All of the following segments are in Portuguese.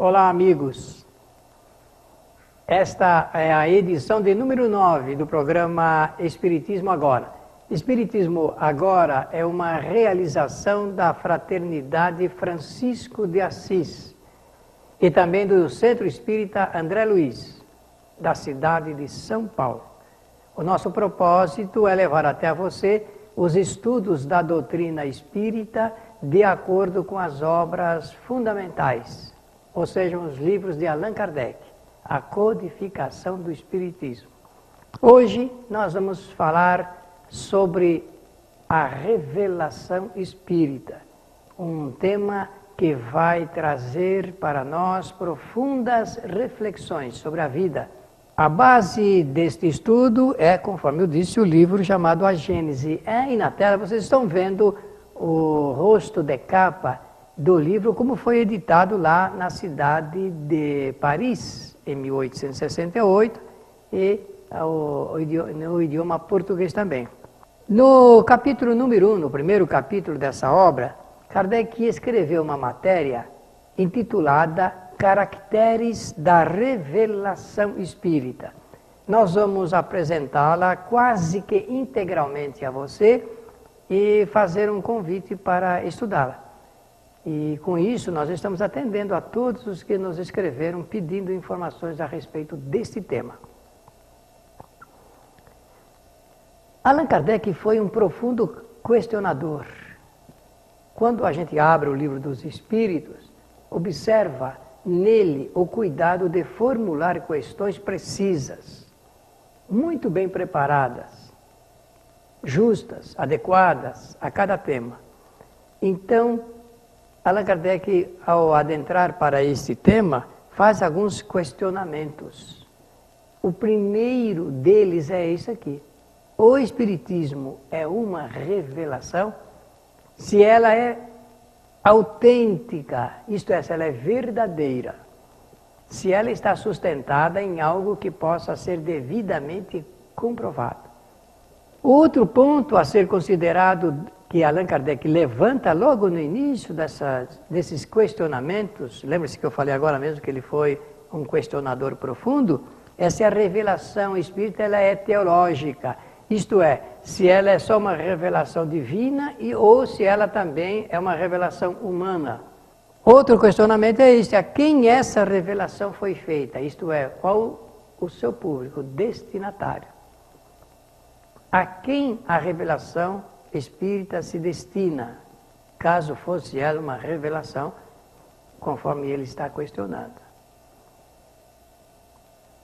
Olá, amigos. Esta é a edição de número 9 do programa Espiritismo Agora. Espiritismo Agora é uma realização da Fraternidade Francisco de Assis e também do Centro Espírita André Luiz, da cidade de São Paulo. O nosso propósito é levar até a você os estudos da doutrina espírita de acordo com as obras fundamentais, ou seja, os livros de Allan Kardec, a codificação do Espiritismo. Hoje nós vamos falar sobre a revelação espírita, um tema que vai trazer para nós profundas reflexões sobre a vida. A base deste estudo é, conforme eu disse, o livro chamado A Gênese. E na tela vocês estão vendo o rosto de capa do livro, como foi editado lá na cidade de Paris, em 1868, e no idioma português também. No capítulo número 1, no primeiro capítulo dessa obra, Kardec escreveu uma matéria intitulada Caracteres da Revelação Espírita. Nós vamos apresentá-la quase que integralmente a você e fazer um convite para estudá-la. E com isso nós estamos atendendo a todos os que nos escreveram pedindo informações a respeito deste tema. Allan Kardec foi um profundo questionador. Quando a gente abre o livro dos Espíritos, observa nele o cuidado de formular questões precisas, muito bem preparadas, justas, adequadas a cada tema. Então, Allan Kardec, ao adentrar para este tema, faz alguns questionamentos. O primeiro deles é esse aqui. O Espiritismo é uma revelação? Se ela é autêntica, isto é, se ela é verdadeira, se ela está sustentada em algo que possa ser devidamente comprovado. Outro ponto a ser considerado, que Allan Kardec levanta logo no início desses questionamentos, lembre-se que eu falei agora mesmo que ele foi um questionador profundo, é se a revelação espírita ela é teológica, isto é, se ela é só uma revelação divina ou se ela também é uma revelação humana. Outro questionamento é este: a quem essa revelação foi feita, isto é, qual o seu público, destinatário. A quem a revelação espírita se destina, caso fosse ela uma revelação, conforme ele está questionando.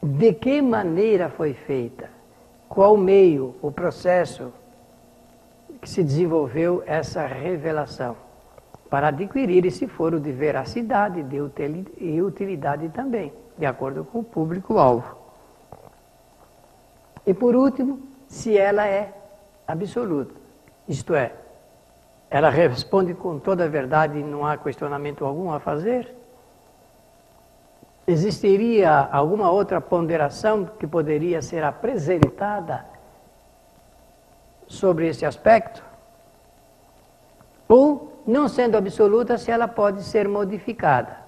De que maneira foi feita? Qual o meio, o processo que se desenvolveu essa revelação? Para adquirir esse foro de veracidade e utilidade também, de acordo com o público-alvo. E por último, se ela é absoluta. Isto é, ela responde com toda a verdade e não há questionamento algum a fazer? Existiria alguma outra ponderação que poderia ser apresentada sobre esse aspecto? Ou, não sendo absoluta, se ela pode ser modificada?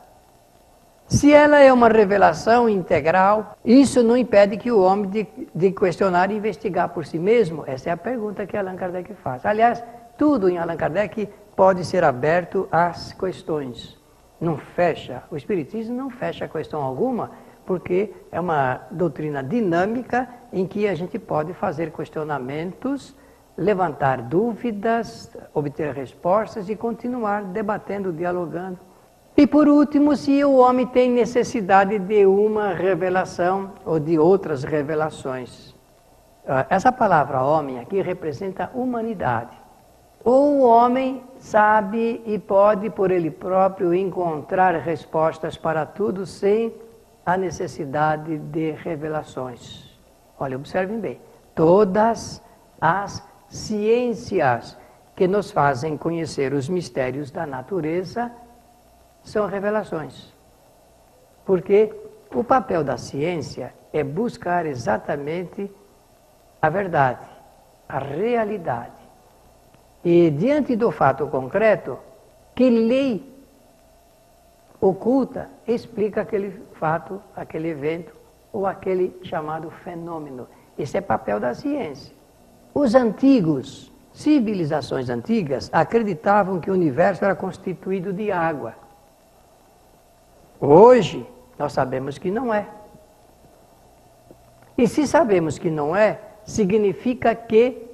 Se ela é uma revelação integral, isso não impede que o homem de questionar e investigar por si mesmo? Essa é a pergunta que Allan Kardec faz. Aliás, tudo em Allan Kardec pode ser aberto às questões. Não fecha, o Espiritismo não fecha questão alguma, porque é uma doutrina dinâmica em que a gente pode fazer questionamentos, levantar dúvidas, obter respostas e continuar debatendo, dialogando. E por último, se o homem tem necessidade de uma revelação ou de outras revelações. Essa palavra homem aqui representa humanidade. Ou o homem sabe e pode por ele próprio encontrar respostas para tudo sem a necessidade de revelações. Olha, observem bem, todas as ciências que nos fazem conhecer os mistérios da natureza são revelações. Porque o papel da ciência é buscar exatamente a verdade, a realidade. E diante do fato concreto, que lei oculta explica aquele fato, aquele evento ou aquele chamado fenômeno. Esse é papel da ciência. Os antigos, civilizações antigas, acreditavam que o universo era constituído de água. Hoje, nós sabemos que não é. E se sabemos que não é, significa que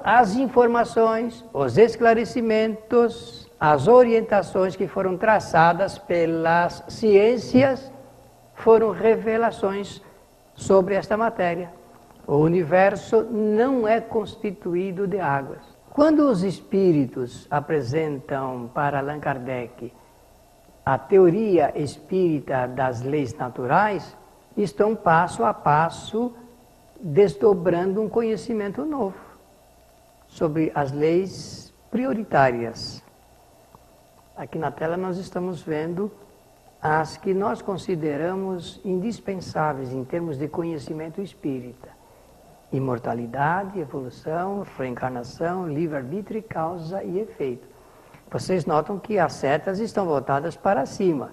as informações, os esclarecimentos, as orientações que foram traçadas pelas ciências foram revelações sobre esta matéria. O universo não é constituído de águas. Quando os espíritos apresentam para Allan Kardec a teoria espírita das leis naturais, estão passo a passo desdobrando um conhecimento novo sobre as leis prioritárias. Aqui na tela nós estamos vendo as que nós consideramos indispensáveis em termos de conhecimento espírita. Imortalidade, evolução, reencarnação, livre-arbítrio, causa e efeito. Vocês notam que as setas estão voltadas para cima,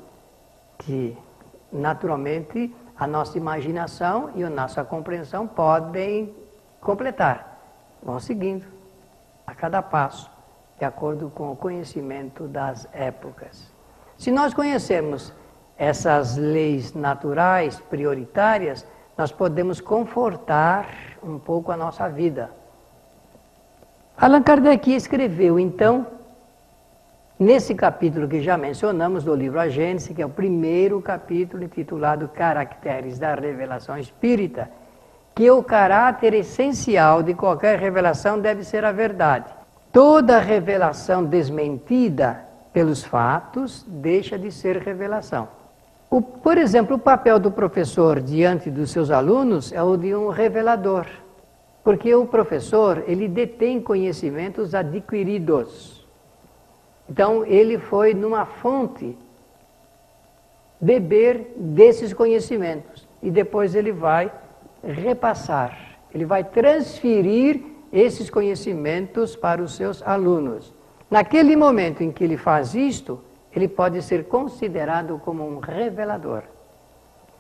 que naturalmente a nossa imaginação e a nossa compreensão podem completar. Vão seguindo a cada passo, de acordo com o conhecimento das épocas. Se nós conhecermos essas leis naturais prioritárias, nós podemos confortar um pouco a nossa vida. Allan Kardec escreveu, então, nesse capítulo que já mencionamos do livro A Gênese, que é o primeiro capítulo intitulado Caracteres da Revelação Espírita, que o caráter essencial de qualquer revelação deve ser a verdade. Toda revelação desmentida pelos fatos deixa de ser revelação. Por exemplo, o papel do professor diante dos seus alunos é o de um revelador, porque o professor, ele detém conhecimentos adquiridos. Então, ele foi numa fonte beber desses conhecimentos e depois ele vai repassar, ele vai transferir esses conhecimentos para os seus alunos. Naquele momento em que ele faz isto, ele pode ser considerado como um revelador.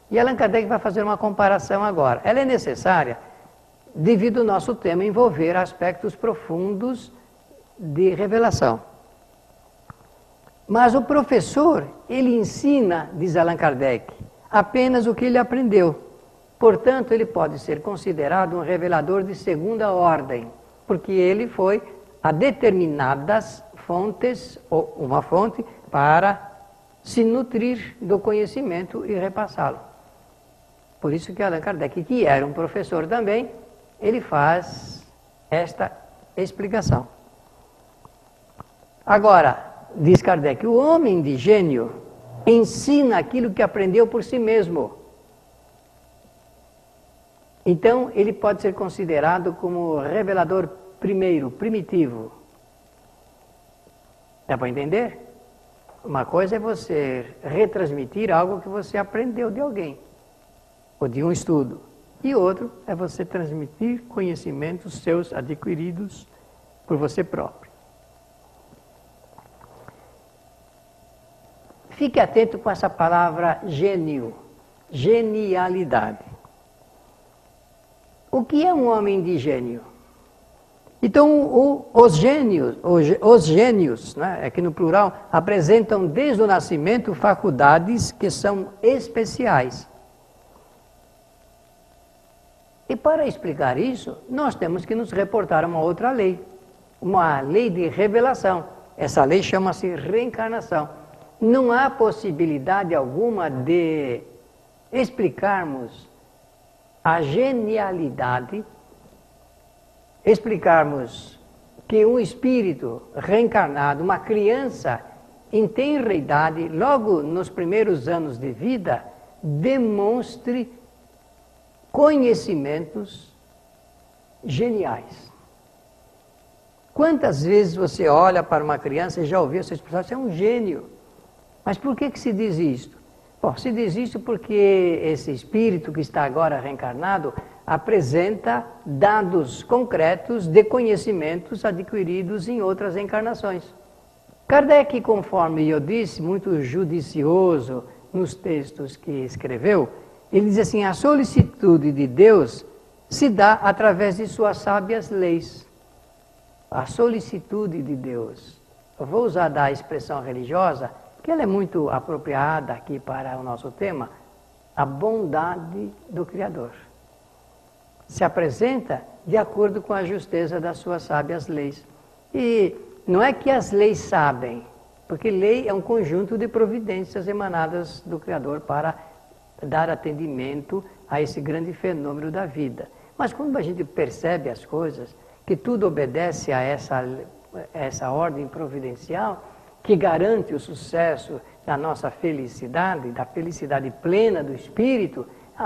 E Allan Kardec vai fazer uma comparação agora. Ela é necessária devido ao nosso tema envolver aspectos profundos de revelação. Mas o professor, ele ensina, diz Allan Kardec, apenas o que ele aprendeu. Portanto, ele pode ser considerado um revelador de segunda ordem, porque ele foi a determinadas fontes, ou uma fonte, para se nutrir do conhecimento e repassá-lo. Por isso que Allan Kardec, que era um professor também, ele faz esta explicação. Agora, diz Kardec, o homem de gênio ensina aquilo que aprendeu por si mesmo. Então, ele pode ser considerado como revelador primeiro, primitivo. Dá para entender? Uma coisa é você retransmitir algo que você aprendeu de alguém, ou de um estudo. E outro é você transmitir conhecimentos seus adquiridos por você próprio. Fique atento com essa palavra gênio, genialidade. O que é um homem de gênio? Então, os gênios, né, aqui no plural, apresentam desde o nascimento faculdades que são especiais. E para explicar isso, nós temos que nos reportar a uma outra lei, uma lei de revelação. Essa lei chama-se reencarnação. Não há possibilidade alguma de explicarmos a genialidade, explicarmos que um espírito reencarnado, uma criança em tenra idade, logo nos primeiros anos de vida, demonstre conhecimentos geniais. Quantas vezes você olha para uma criança e já ouviu essa expressão, você é um gênio. Mas por que se diz isto? Bom, se diz isto porque esse espírito que está agora reencarnado apresenta dados concretos de conhecimentos adquiridos em outras encarnações. Kardec, conforme eu disse, muito judicioso nos textos que escreveu, ele diz assim, a solicitude de Deus se dá através de suas sábias leis. A solicitude de Deus. Eu vou usar da expressão religiosa, que ela é muito apropriada aqui para o nosso tema, a bondade do Criador. Se apresenta de acordo com a justeza das suas sábias leis. E não é que as leis sabem, porque lei é um conjunto de providências emanadas do Criador para dar atendimento a esse grande fenômeno da vida. Mas quando a gente percebe as coisas, que tudo obedece a essa ordem providencial, que garante o sucesso da nossa felicidade, da felicidade plena do espírito,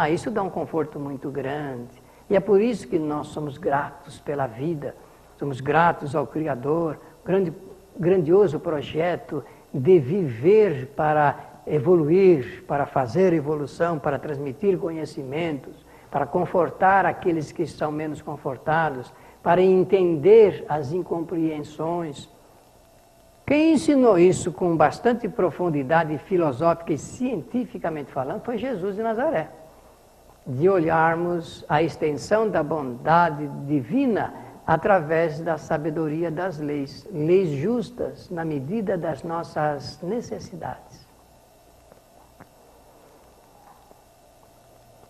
isso dá um conforto muito grande. E é por isso que nós somos gratos pela vida, somos gratos ao Criador, grandioso projeto de viver para evoluir, para fazer evolução, para transmitir conhecimentos, para confortar aqueles que são menos confortados, para entender as incompreensões. Quem ensinou isso com bastante profundidade filosófica e cientificamente falando foi Jesus de Nazaré. De olharmos a extensão da bondade divina através da sabedoria das leis, leis justas na medida das nossas necessidades.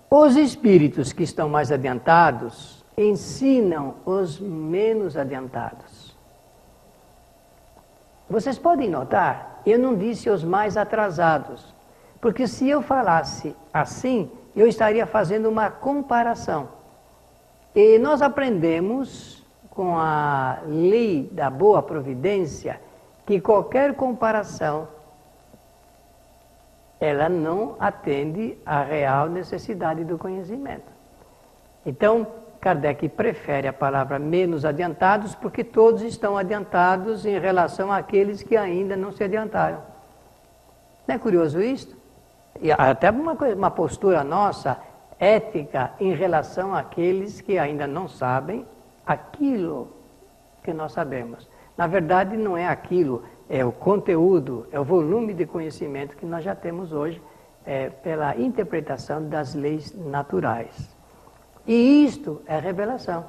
Os espíritos que estão mais adiantados ensinam os menos adiantados. Vocês podem notar, eu não disse os mais atrasados, porque se eu falasse assim, eu estaria fazendo uma comparação. E nós aprendemos com a lei da boa providência que qualquer comparação ela não atende à real necessidade do conhecimento. Então, Kardec prefere a palavra menos adiantados porque todos estão adiantados em relação àqueles que ainda não se adiantaram. Não é curioso isso? E até uma postura nossa, ética, em relação àqueles que ainda não sabem aquilo que nós sabemos. Na verdade, não é aquilo, é o conteúdo, é o volume de conhecimento que nós já temos hoje pela interpretação das leis naturais. E isto é revelação.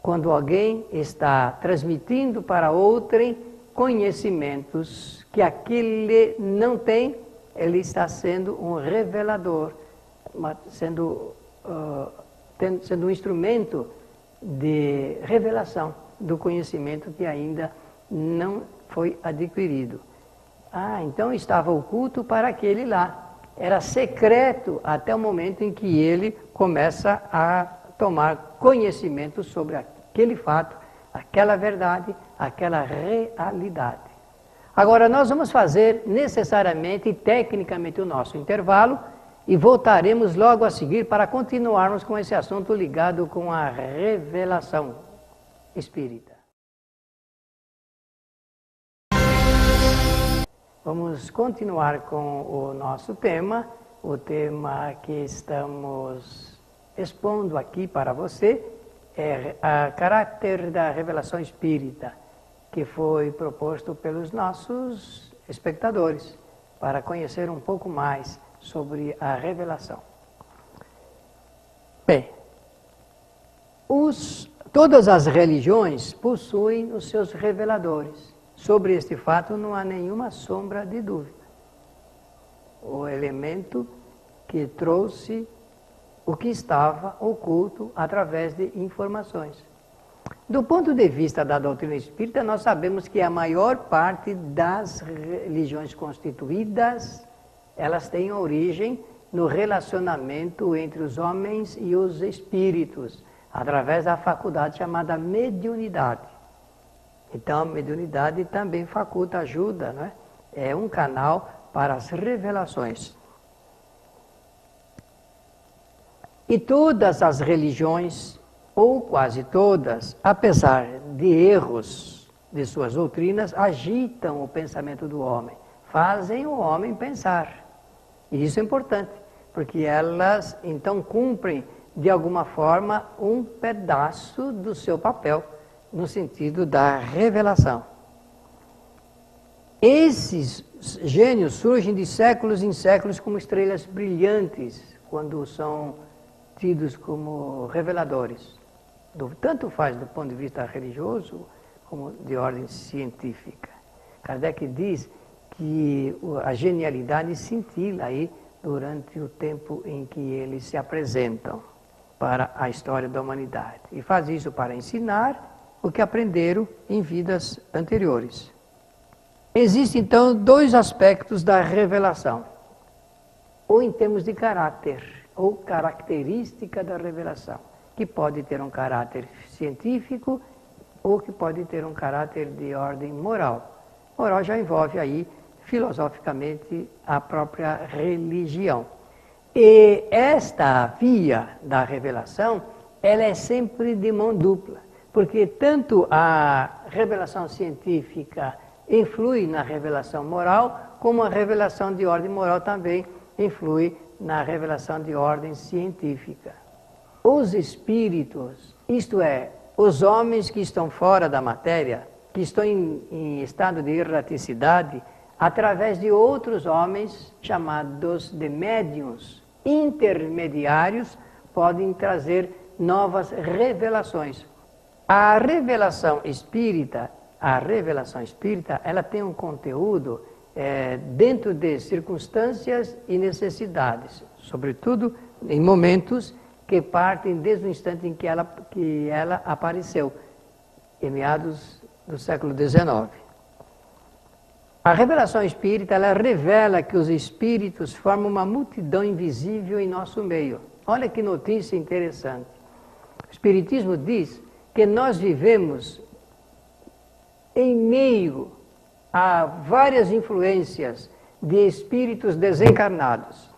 Quando alguém está transmitindo para outrem conhecimentos que aquele não tem, ele está sendo um revelador, sendo um instrumento de revelação do conhecimento que ainda não foi adquirido. Então estava oculto para aquele lá. Era secreto até o momento em que ele começa a tomar conhecimento sobre aquele fato, aquela verdade, aquela realidade. Agora nós vamos fazer necessariamente e tecnicamente o nosso intervalo e voltaremos logo a seguir para continuarmos com esse assunto ligado com a revelação espírita. Vamos continuar com o nosso tema, o tema que estamos expondo aqui para você é o caráter da revelação espírita, que foi proposto pelos nossos espectadores, para conhecer um pouco mais sobre a revelação. Bem, todas as religiões possuem os seus reveladores. Sobre este fato não há nenhuma sombra de dúvida. O elemento que trouxe o que estava oculto através de informações. Do ponto de vista da doutrina espírita, nós sabemos que a maior parte das religiões constituídas, elas têm origem no relacionamento entre os homens e os espíritos, através da faculdade chamada mediunidade. Então, a mediunidade também faculta, ajuda, não é? É um canal para as revelações. E todas as religiões, ou quase todas, apesar de erros de suas doutrinas, agitam o pensamento do homem, fazem o homem pensar. E isso é importante, porque elas então cumprem, de alguma forma, um pedaço do seu papel, no sentido da revelação. Esses gênios surgem de séculos em séculos como estrelas brilhantes, quando são tidos como reveladores. Tanto faz do ponto de vista religioso, como de ordem científica. Kardec diz que a genialidade cintila aí durante o tempo em que eles se apresentam para a história da humanidade. E faz isso para ensinar o que aprenderam em vidas anteriores. Existem, então, dois aspectos da revelação. Ou em termos de caráter, ou característica da revelação, que pode ter um caráter científico ou que pode ter um caráter de ordem moral. Moral já envolve aí, filosoficamente, a própria religião. E esta via da revelação, ela é sempre de mão dupla, porque tanto a revelação científica influi na revelação moral, como a revelação de ordem moral também influi na revelação de ordem científica. Os espíritos, isto é, os homens que estão fora da matéria, que estão em estado de erraticidade, através de outros homens, chamados de médiuns intermediários, podem trazer novas revelações. A revelação espírita, ela tem um conteúdo dentro de circunstâncias e necessidades, sobretudo em momentos que partem desde o instante em que ela apareceu, em meados do século XIX. A revelação espírita, ela revela que os espíritos formam uma multidão invisível em nosso meio. Olha que notícia interessante. O Espiritismo diz que nós vivemos em meio a várias influências de espíritos desencarnados.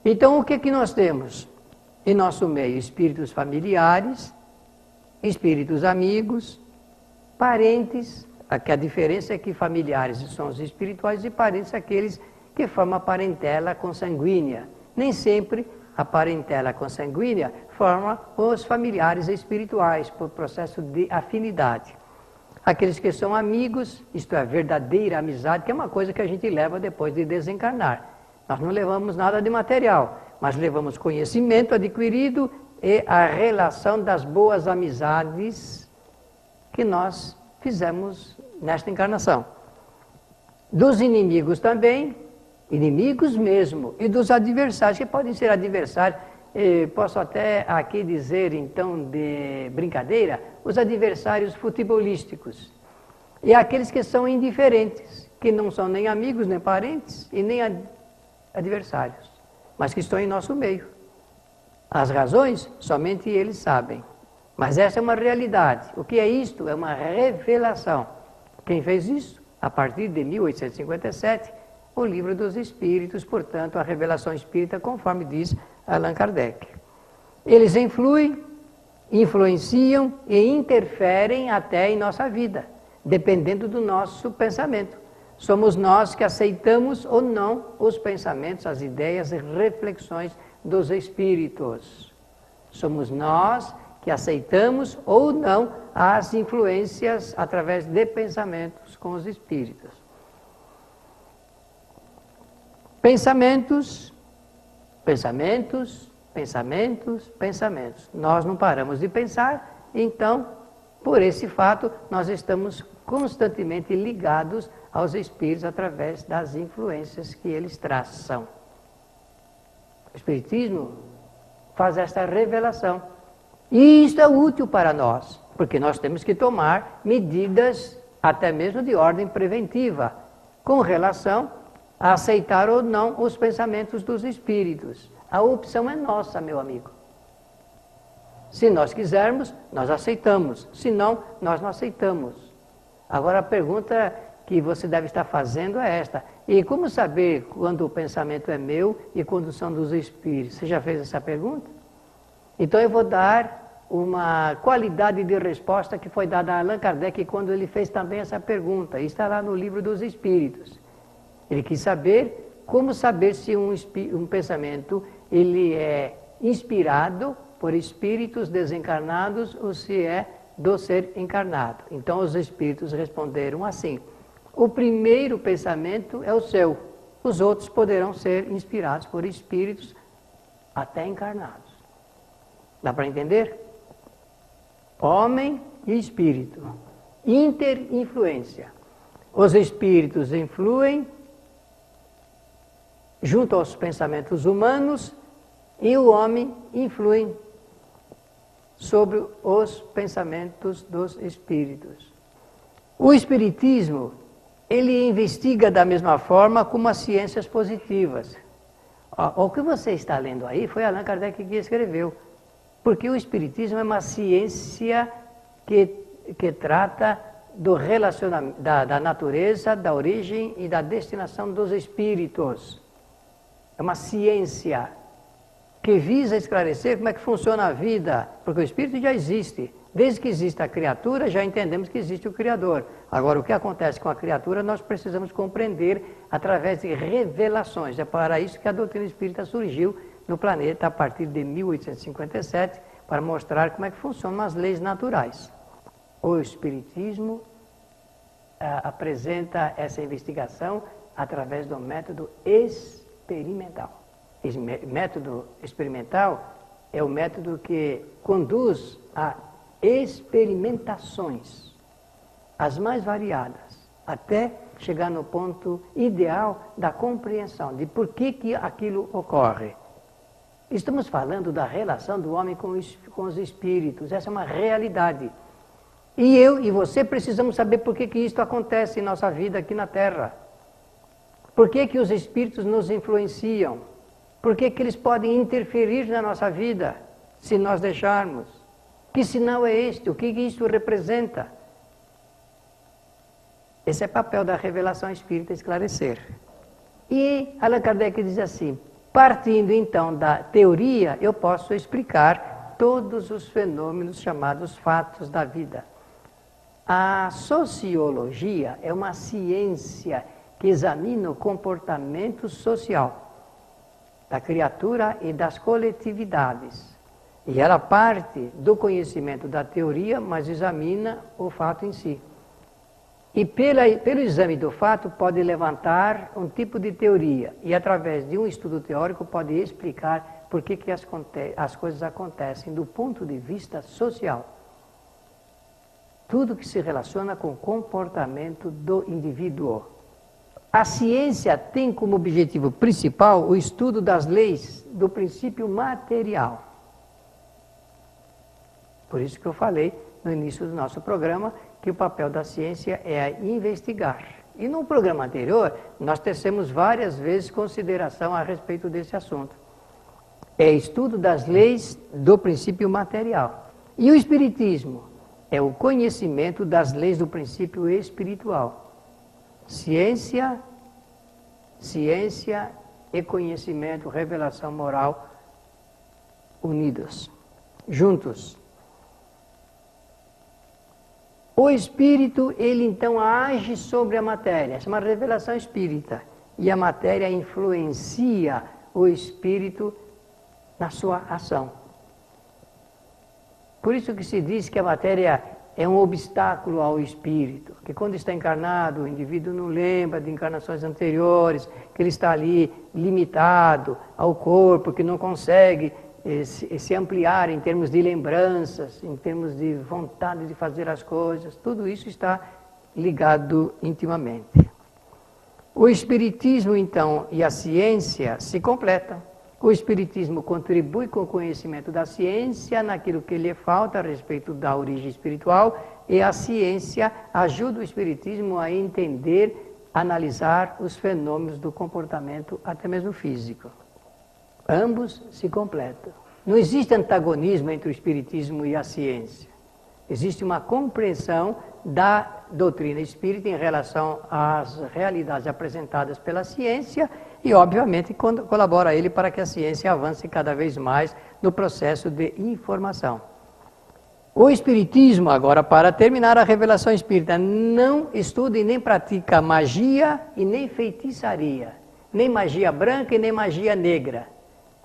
Então, o que nós temos em nosso meio? Espíritos familiares, espíritos amigos, parentes. Aqui a diferença é que familiares são os espirituais e parentes aqueles que formam a parentela consanguínea. Nem sempre a parentela consanguínea forma os familiares espirituais, por processo de afinidade. Aqueles que são amigos, isto é, verdadeira amizade, que é uma coisa que a gente leva depois de desencarnar. Nós não levamos nada de material, mas levamos conhecimento adquirido e a relação das boas amizades que nós fizemos nesta encarnação. Dos inimigos também, inimigos mesmo, e dos adversários, que podem ser adversários, posso até aqui dizer, então, de brincadeira, os adversários futebolísticos. E aqueles que são indiferentes, que não são nem amigos, nem parentes, e nem adversários, mas que estão em nosso meio. As razões, somente eles sabem. Mas essa é uma realidade. O que é isto? É uma revelação. Quem fez isso? A partir de 1857, o Livro dos Espíritos, portanto, a revelação espírita, conforme diz Allan Kardec. Eles influenciam e interferem até em nossa vida, dependendo do nosso pensamento. Somos nós que aceitamos ou não os pensamentos, as ideias e reflexões dos espíritos. Somos nós que aceitamos ou não as influências através de pensamentos com os espíritos. Pensamentos. Nós não paramos de pensar, então, por esse fato, nós estamos constantemente ligados aos espíritos através das influências que eles traçam. O Espiritismo faz esta revelação. E isso é útil para nós, porque nós temos que tomar medidas, até mesmo de ordem preventiva, com relação a aceitar ou não os pensamentos dos espíritos. A opção é nossa, meu amigo. Se nós quisermos, nós aceitamos. Se não, nós não aceitamos. Agora a pergunta que você deve estar fazendo é esta: e como saber quando o pensamento é meu e quando são dos espíritos? Você já fez essa pergunta? Então eu vou dar uma qualidade de resposta que foi dada a Allan Kardec quando ele fez também essa pergunta. Está lá no Livro dos Espíritos. Ele quis saber como saber se um pensamento ele é inspirado por espíritos desencarnados ou se é do ser encarnado. Então os espíritos responderam assim: O primeiro pensamento é o seu. Os outros poderão ser inspirados por espíritos até encarnados. Dá para entender? Homem e espírito. Interinfluência. Os espíritos influem junto aos pensamentos humanos e o homem influi sobre os pensamentos dos espíritos. O espiritismo, ele investiga da mesma forma como as ciências positivas. O que você está lendo aí foi Allan Kardec que escreveu. Porque o espiritismo é uma ciência que trata do relacionamento, da natureza, da origem e da destinação dos espíritos. É uma ciência que visa esclarecer como é que funciona a vida, porque o espírito já existe. Desde que existe a criatura, já entendemos que existe o Criador. Agora, o que acontece com a criatura, nós precisamos compreender através de revelações. É para isso que a doutrina espírita surgiu no planeta a partir de 1857, para mostrar como é que funcionam as leis naturais. O espiritismo apresenta essa investigação através do método experimental. Esse método experimental é o método que conduz a experimentações, as mais variadas, até chegar no ponto ideal da compreensão de por que aquilo ocorre. Estamos falando da relação do homem com os espíritos, essa é uma realidade. E eu e você precisamos saber por que isto acontece em nossa vida aqui na Terra. Por que os espíritos nos influenciam? Por que eles podem interferir na nossa vida, se nós deixarmos? Que sinal é este? O que isto representa? Esse é o papel da revelação espírita, esclarecer. E Allan Kardec diz assim, partindo então da teoria, eu posso explicar todos os fenômenos chamados fatos da vida. A sociologia é uma ciência que examina o comportamento social da criatura e das coletividades. E ela parte do conhecimento da teoria, mas examina o fato em si. E pelo exame do fato pode levantar um tipo de teoria e através de um estudo teórico pode explicar por que as coisas acontecem do ponto de vista social. Tudo que se relaciona com o comportamento do indivíduo. A ciência tem como objetivo principal o estudo das leis do princípio material. Por isso que eu falei no início do nosso programa que o papel da ciência é investigar. E no programa anterior, nós tecemos várias vezes consideração a respeito desse assunto. É estudo das leis do princípio material. E o espiritismo é o conhecimento das leis do princípio espiritual. Ciência e conhecimento, revelação moral, unidos, juntos. O espírito, ele então age sobre a matéria, essa é uma revelação espírita. E a matéria influencia o espírito na sua ação. Por isso que se diz que a matéria é um obstáculo ao espírito, que quando está encarnado, o indivíduo não lembra de encarnações anteriores, que ele está ali limitado ao corpo, que não consegue se ampliar em termos de lembranças, em termos de vontade de fazer as coisas, tudo isso está ligado intimamente. O espiritismo, então, e a ciência se completam. O espiritismo contribui com o conhecimento da ciência naquilo que lhe falta a respeito da origem espiritual e a ciência ajuda o espiritismo a entender, analisar os fenômenos do comportamento, até mesmo físico. Ambos se completam. Não existe antagonismo entre o espiritismo e a ciência. Existe uma compreensão da doutrina espírita em relação às realidades apresentadas pela ciência e, obviamente, colabora ele para que a ciência avance cada vez mais no processo de informação. O espiritismo, agora, para terminar a revelação espírita, não estuda e nem pratica magia e nem feitiçaria, nem magia branca e nem magia negra,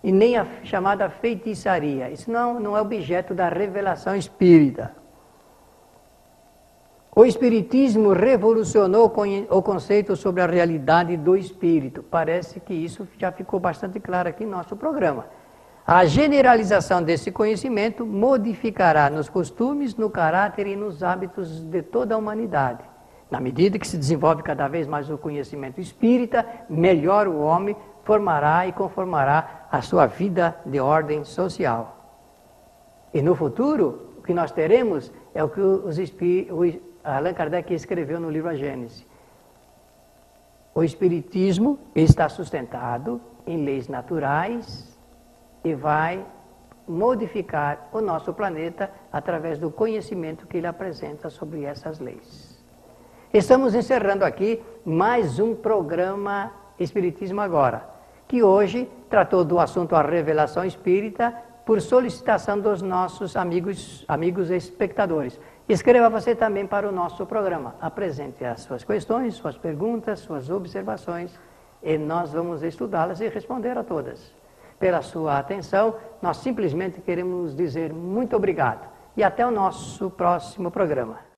e nem a chamada feitiçaria. Isso não é objeto da revelação espírita. O Espiritismo revolucionou o conceito sobre a realidade do espírito. Parece que isso já ficou bastante claro aqui no nosso programa. A generalização desse conhecimento modificará nos costumes, no caráter e nos hábitos de toda a humanidade. Na medida que se desenvolve cada vez mais o conhecimento espírita, melhor o homem formará e conformará a sua vida de ordem social. E no futuro, o que nós teremos é o que Allan Kardec escreveu no livro A Gênese. O Espiritismo está sustentado em leis naturais e vai modificar o nosso planeta através do conhecimento que ele apresenta sobre essas leis. Estamos encerrando aqui mais um programa Espiritismo Agora, que hoje tratou do assunto a revelação espírita por solicitação dos nossos amigos espectadores. Escreva você também para o nosso programa. Apresente as suas questões, suas perguntas, suas observações e nós vamos estudá-las e responder a todas. Pela sua atenção, nós simplesmente queremos dizer muito obrigado e até o nosso próximo programa.